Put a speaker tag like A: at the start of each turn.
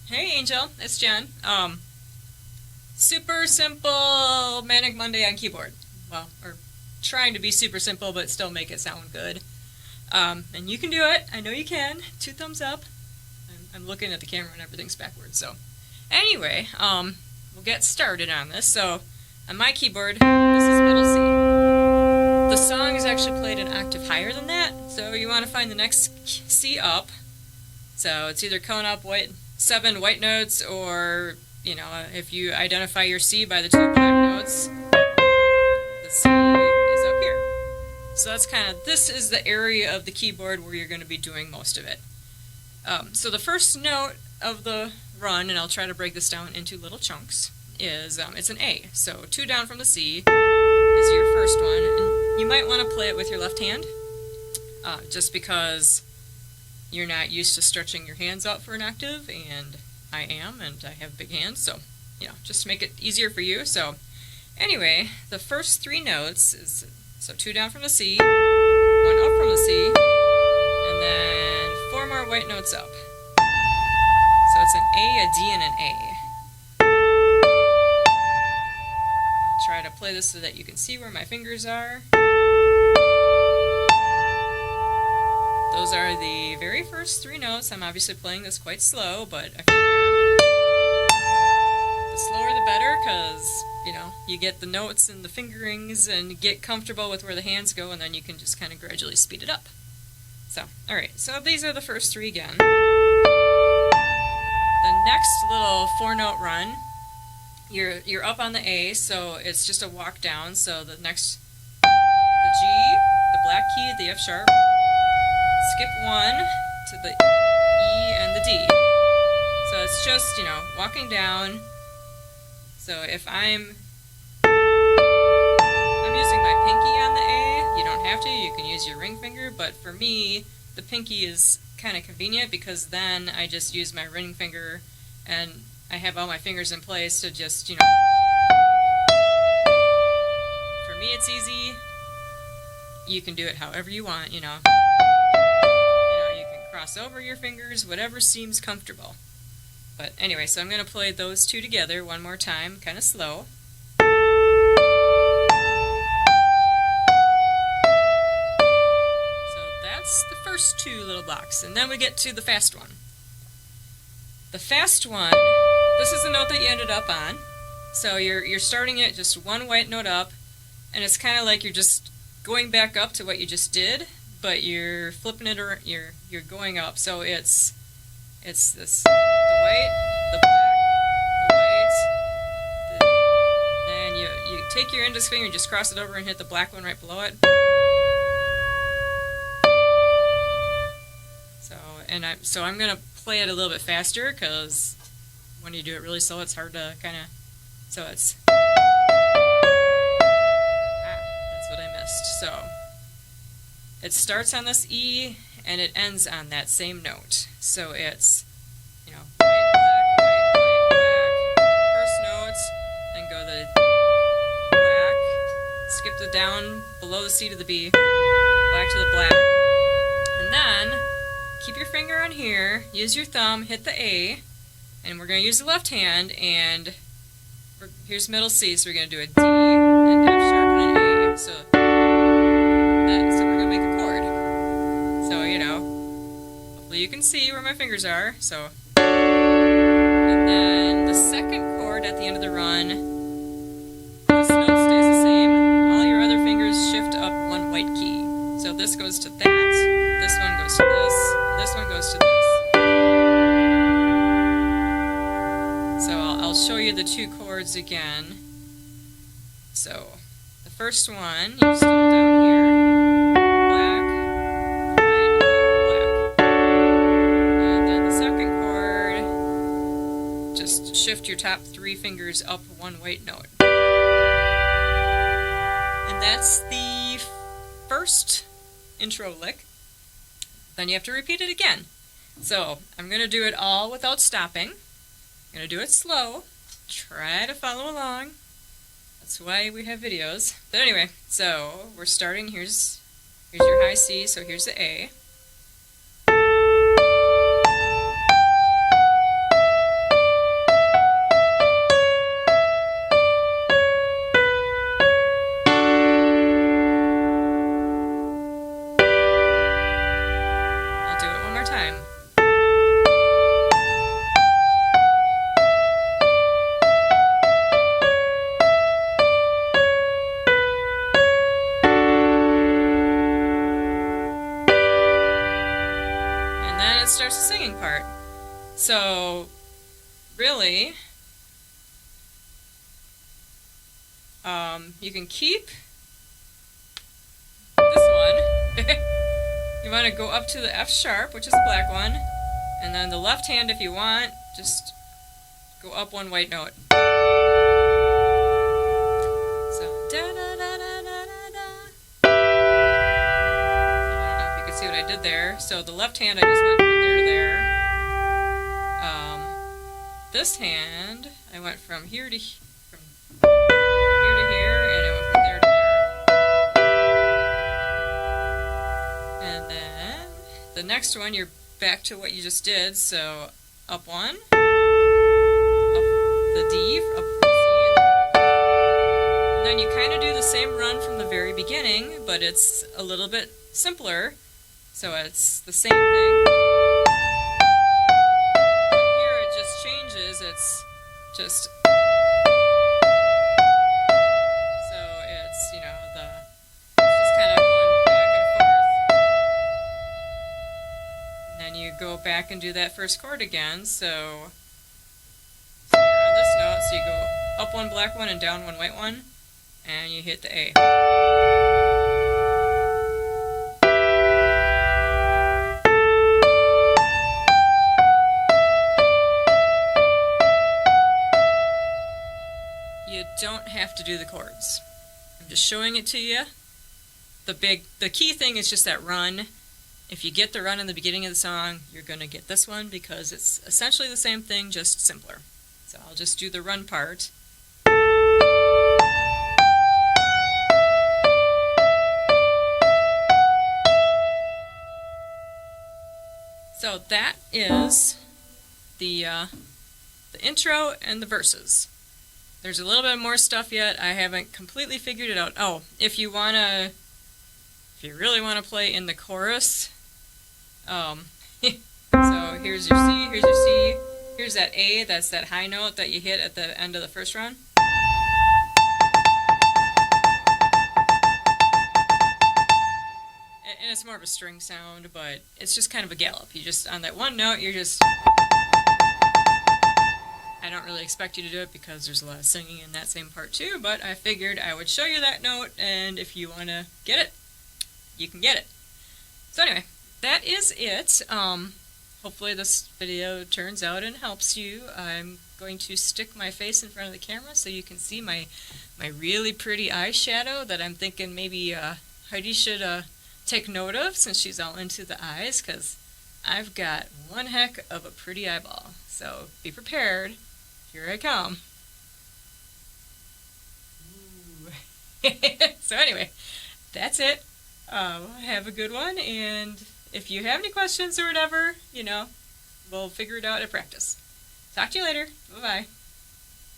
A: Hey Angel, it's Jen. Super simple Manic Monday on keyboard. Well, or trying to be super simple but still make it sound good. And you can do it. I know you can. 2 thumbs up. I'm looking at the camera and everything's backwards. So anyway, we'll get started on this. So on my keyboard, this is middle C. The song is actually played an octave higher than that. So you want to find the next C up. So it's either cone up 7 white notes, or, if you identify your C by the 2 black notes, the C is up here. So that's this is the area of the keyboard where you're going to be doing most of it. So the first note of the run, and I'll try to break this down into little chunks, is it's an A. So 2 down from the C is your first one, and you might want to play it with your left hand, just because you're not used to stretching your hands out for an octave, and I am, and I have big hands, so, just to make it easier for you. So, anyway, the first 3 notes is, 2 down from the C, 1 up from the C, and then 4 more white notes up. So it's an A, a D, and an A. I'll try to play this so that you can see where my fingers are. Those are the very first 3 notes. I'm obviously playing this quite slow, but I figure the slower the better, because, you get the notes and the fingerings and get comfortable with where the hands go, and then you can just kind of gradually speed it up. So, alright, so these are the first 3 again. The next little 4-note run, you're up on the A, so it's just a walk down. So the next, the G, the black key, the F sharp, skip 1 to the E and the D. So it's just, walking down. So if I'm using my pinky on the A, you don't have to, you can use your ring finger, but for me, the pinky is kind of convenient, because then I just use my ring finger and I have all my fingers in place to just, for me it's easy. You can do it however you want, you can cross over your fingers, whatever seems comfortable. But anyway, so I'm going to play those 2 together one more time, kind of slow. So that's the first 2 little blocks, and then we get to the fast one. The fast one, this is the note that you ended up on. So you're starting it just 1 white note up, and it's kind of like you're just going back up to what you just did, but you're flipping it, or you're going up. So it's this, the white, the black, the white, and you take your index finger and just cross it over and hit the black one right below it. So I'm gonna play it a little bit faster, because when you do it really slow, it's hard to so it's, that's what I missed. So it starts on this E, and it ends on that same note. So it's, white, black, white, white, black, first note, then go the black, skip the down below the C to the B, black to the black, and then keep your finger on here, use your thumb, hit the A, and we're going to use the left hand, and here's middle C, so we're going to do a D, and F sharp, and an A. So we're going to make a chord. So, hopefully you can see where my fingers are. So, and then the second chord at the end of the run, this note stays the same. All your other fingers shift up 1 white key. So this goes to that, this one goes to this, and this one goes to this. So I'll show you the 2 chords again. So the first one, you're still down here, black, white, black. And then the second chord, just shift your top 3 fingers up 1 white note. And that's the first intro lick. Then you have to repeat it again. So I'm going to do it all without stopping. I'm going to do it slow. Try to follow along. That's why we have videos. But anyway, so we're starting. Here's your high C, so here's the A. starts the singing part. So, really, you can keep this one. You want to go up to the F sharp, which is the black one, and then the left hand, if you want, just go up one white note. So, da da da da da da da. I don't know if you can see what I did there. So the left hand, I just went from there to there. This hand, I went from here to here, and I went from there to there. And then the next one, you're back to what you just did. So up one, up the D, up the C, and then you kind of do the same run from the very beginning, but it's a little bit simpler. So it's the same thing. It's just so it's, you know, it's just kind of going back and forth, and then you go back and do that first chord again. So you're on this note, so you go up one black one and down one white one, and you hit the A. You don't have to do the chords. I'm just showing it to you. The key thing is just that run. If you get the run in the beginning of the song, you're going to get this one because it's essentially the same thing, just simpler. So I'll just do the run part. So that is the intro and the verses. There's a little bit more stuff yet. I haven't completely figured it out. Oh, if you really want to play in the chorus, so here's your C, here's your C, here's that A, that's that high note that you hit at the end of the first run. And it's more of a string sound, but it's just kind of a gallop. You just, on that one note, you're just... I don't really expect you to do it because there's a lot of singing in that same part too, but I figured I would show you that note, and if you want to get it, you can get it. So anyway, that is it. Hopefully this video turns out and helps you. I'm going to stick my face in front of the camera so you can see my really pretty eyeshadow that I'm thinking maybe Heidi should take note of since she's all into the eyes, because I've got one heck of a pretty eyeball. So be prepared. Here I come. So anyway, that's it. Have a good one, and if you have any questions or whatever, you know, we'll figure it out at practice. Talk to you later. Bye-bye.